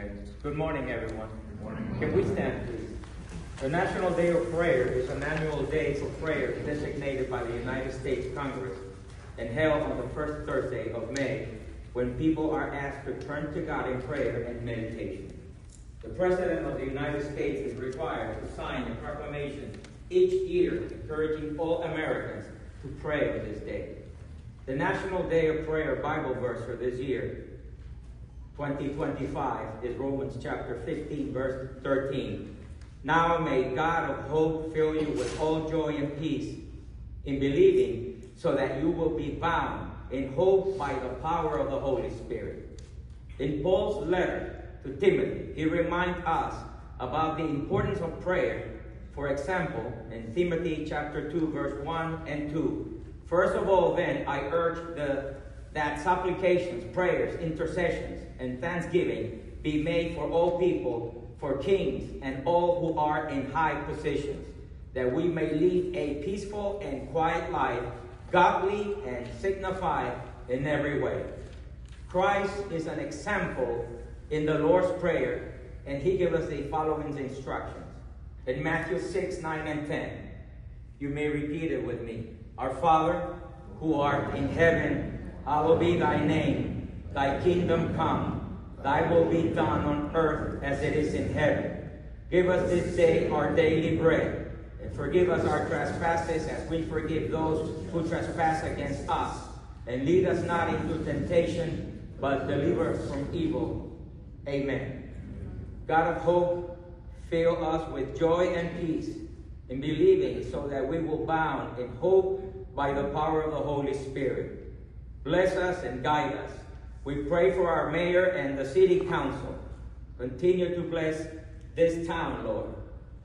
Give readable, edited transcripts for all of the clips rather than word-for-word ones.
Amen. Good morning, everyone. Good morning. Can we stand, please? The National Day of Prayer is an annual day for prayer designated by the United States Congress and held on the first Thursday of May, when people are asked to turn to God in prayer and meditation. The President of the United States is required to sign a proclamation each year encouraging all Americans to pray on this day. The National Day of Prayer Bible verse for this year, 2025, is Romans chapter 15, verse 13. Now may God of hope fill you with all joy and peace in believing, so that you will be bound in hope by the power of the Holy Spirit. In Paul's letter to Timothy, he reminds us about the importance of prayer. For example, in Timothy chapter 2, verse 1 and 2, first of all, then, I urge that supplications, prayers, intercessions, and thanksgiving be made for all people, for kings, and all who are in high positions, that we may lead a peaceful and quiet life, godly and signified in every way. Christ is an example in the Lord's Prayer, and he gives us the following instructions. In Matthew 6, 9, and 10, you may repeat it with me. Our Father, who art in heaven, hallowed be thy name. Thy kingdom come, thy will be done on earth as it is in heaven. Give us this day our daily bread, and forgive us our trespasses as we forgive those who trespass against us. And lead us not into temptation, but deliver us from evil. Amen. God of hope, fill us with joy and peace in believing, so that we will bound in hope by the power of the Holy Spirit. Bless us and guide us. We pray for our mayor and the city council. Continue to bless this town, Lord.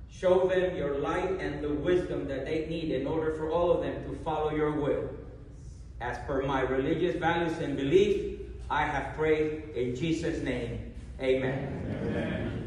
Show them your light and the wisdom that they need in order for all of them to follow your will. As per my religious values and belief, I have prayed in Jesus' name. Amen. Amen.